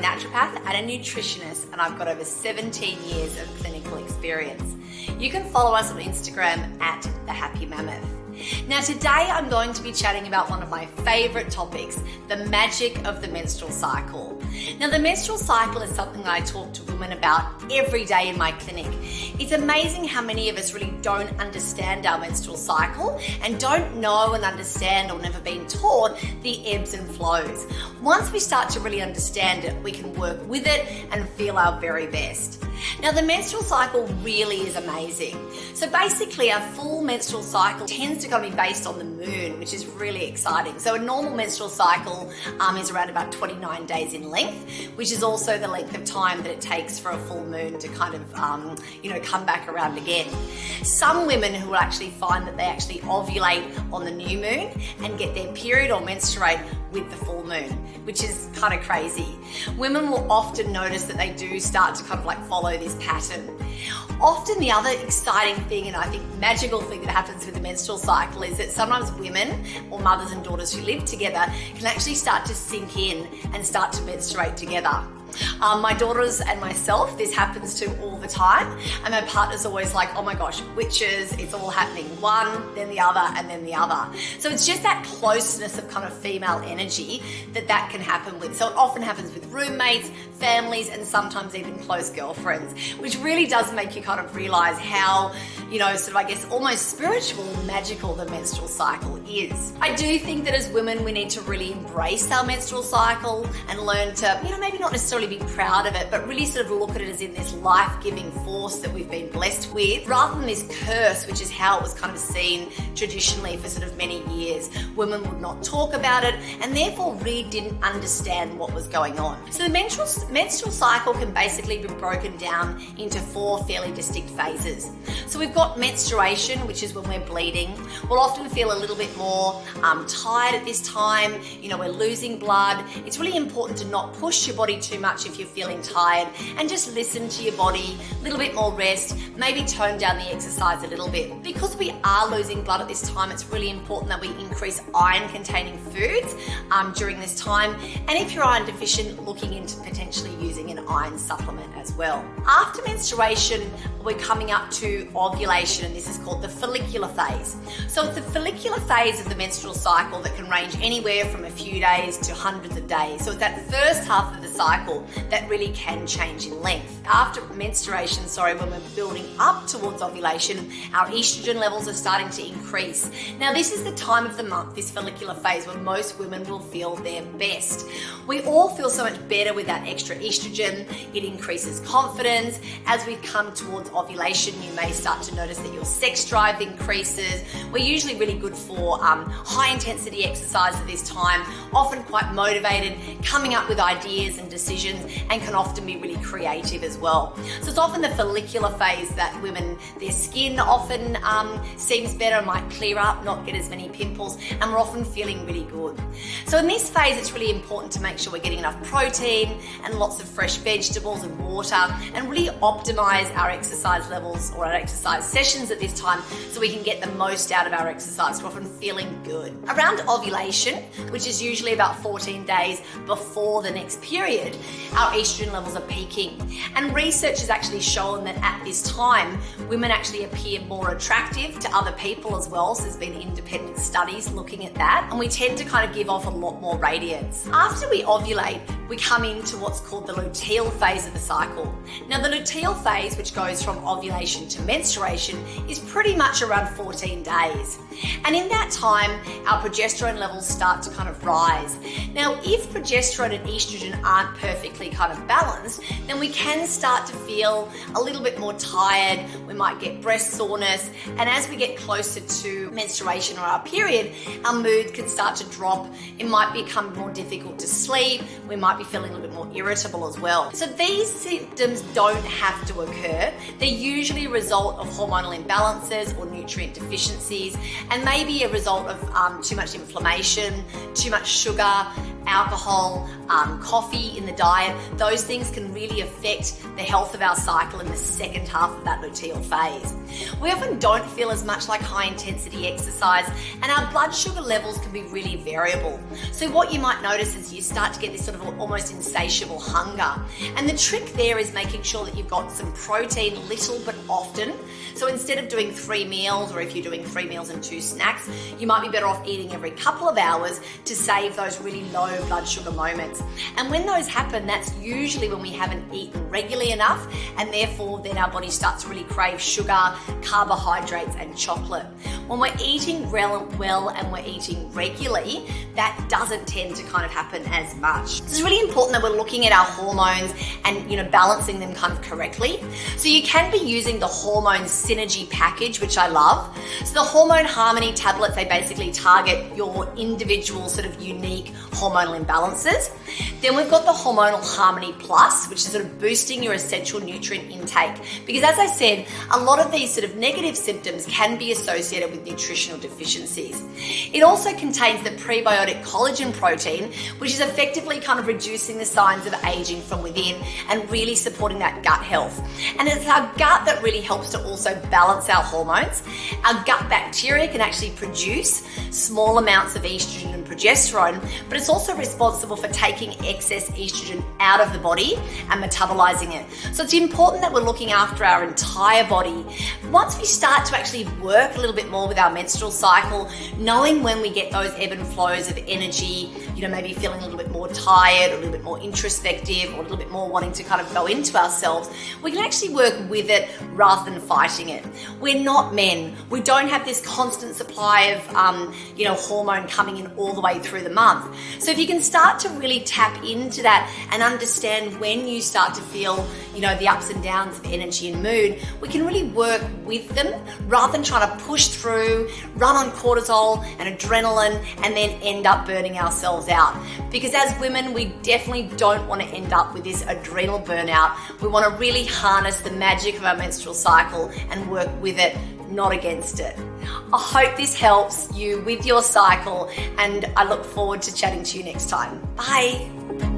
naturopath and a nutritionist, and I've got over 17 years of clinical experience. You can follow us on Instagram at The Happy Mammoth. Now today I'm going to be chatting about one of my favorite topics, the magic of the menstrual cycle. Now the menstrual cycle is something that I talk to women about every day in my clinic. It's amazing how many of us really don't understand our menstrual cycle and don't know and understand, or never been taught, the ebbs and flows. Once we start to really understand it, we can work with it and feel our very best. Now the menstrual cycle really is amazing. So basically our full menstrual cycle tends to be based on the moon, which is really exciting. So a normal menstrual cycle is around about 29 days in length, which is also the length of time that it takes for a full moon to kind of, come back around again. Some women who will actually find that they actually ovulate on the new moon and get their period or menstruate with the full moon, which is kind of crazy. Women will often notice that they do start to kind of like follow this pattern. Often the other exciting thing, and I think magical thing that happens with the menstrual cycle, is that sometimes women or mothers and daughters who live together can actually start to sink in and start to menstruate together. My daughters and myself, this happens to all the time, and my partner's always like, oh my gosh, witches, it's all happening, one, then the other, and then the other. So it's just that closeness of kind of female energy that can happen with. So it often happens with roommates, families, and sometimes even close girlfriends, which really does make you kind of realize how, almost spiritual and magical the menstrual cycle is. I do think that as women, we need to really embrace our menstrual cycle and learn to, maybe not necessarily be proud of it, but really sort of look at it as in this life-giving force that we've been blessed with, rather than this curse, which is how it was kind of seen traditionally for sort of many years. Women would not talk about it and therefore really didn't understand what was going on. So the menstrual cycle can basically be broken down into 4 fairly distinct phases. So we've got menstruation, which is when we're bleeding. We'll often feel a little bit more tired at this time. We're losing blood. It's really important to not push your body too much if you're feeling tired, and just listen to your body, a little bit more rest, maybe tone down the exercise a little bit. Because we are losing blood at this time, it's really important that we increase iron-containing foods during this time, and if you're iron deficient, looking into potentially using an iron supplement as well. After menstruation, we're coming up to ovulation, and this is called the follicular phase. So it's the follicular phase of the menstrual cycle that can range anywhere from a few days to hundreds of days. So it's that first half of the cycle that really can change in length. After menstruation, when we're building up towards ovulation, our estrogen levels are starting to increase. Now this is the time of the month, this follicular phase, when most women will feel their best. We all feel so much better with that extra estrogen. It increases confidence. As we come towards ovulation, you may start to notice that your sex drive increases. We're usually really good for high intensity exercise at this time, often quite motivated, coming up with ideas and decisions, and can often be really creative as well. So it's often the follicular phase that women, their skin often seems better, might clear up, not get as many pimples, and we're often feeling really good. So in this phase, it's really important to make sure we're getting enough protein and lots of fresh vegetables and water, and really optimize our exercise levels or our exercise sessions at this time so we can get the most out of our exercise. We're often feeling good. Around ovulation, which is usually about 14 days before the next period, our estrogen levels are peaking. And research has actually shown that at this time, women actually appear more attractive to other people as well. So there's been independent studies looking at that. And we tend to kind of give off a lot more radiance. After we ovulate, we come into what's called the luteal phase of the cycle. Now the luteal phase, which goes from ovulation to menstruation, is pretty much around 14 days. And in that time, our progesterone levels start to kind of rise. Now, if progesterone and estrogen aren't perfectly kind of balanced, then we can start to feel a little bit more tired. We might get breast soreness. And as we get closer to menstruation or our period, our mood can start to drop. It might become more difficult to sleep. We might be feeling a little bit more irritable as well. So these symptoms don't have to occur. They're usually a result of hormonal imbalances or nutrient deficiencies, and maybe a result of too much inflammation, too much sugar, alcohol, coffee in the diet. Those things can really affect the health of our cycle in the second half of that luteal phase. We often don't feel as much like high intensity exercise, and our blood sugar levels can be really variable. So what you might notice is you start to get this sort of almost almost insatiable hunger. And the trick there is making sure that you've got some protein, little but often. So instead of doing 3 meals, or if you're doing 3 meals and 2 snacks, you might be better off eating every couple of hours to save those really low blood sugar moments. And when those happen, that's usually when we haven't eaten regularly enough, and therefore then our body starts to really crave sugar, carbohydrates, and chocolate. When we're eating well and we're eating regularly, that doesn't tend to kind of happen as much. So it's really important that we're looking at our hormones and balancing them kind of correctly. So you can be using the hormone synergy package, which I love. So the hormone harmony tablets, they basically target your individual sort of unique hormonal imbalances. Then we've got the hormonal harmony plus, which is sort of boosting your essential nutrient intake. Because as I said, a lot of these sort of negative symptoms can be associated with nutritional deficiencies. It also contains the prebiotic collagen protein, which is effectively kind of reducing the signs of aging from within and really supporting that gut health. And it's our gut that really helps to also balance our hormones. Our gut bacteria can actually produce small amounts of estrogen and progesterone, but it's also responsible for taking excess estrogen out of the body and metabolizing it. So it's important that we're looking after our entire body. Once we start to actually work a little bit more with our menstrual cycle, knowing when we get those ebb and flows of energy, maybe feeling a little bit more tired, or a little bit more introspective, or a little bit more wanting to kind of go into ourselves, we can actually work with it rather than fighting it. We're not men. We don't have this constant supply of, hormone coming in all the way through the month. So if you can start to really tap into that and understand when you start to feel, the ups and downs of energy and mood, we can really work with them rather than trying to push through, run on cortisol and adrenaline, and then end up burning ourselves out. Because as women, we definitely don't want to end up with this adrenal burnout. We want to really harness the magic of our menstrual cycle and work with it, not against it. I hope this helps you with your cycle, and I look forward to chatting to you next time. Bye.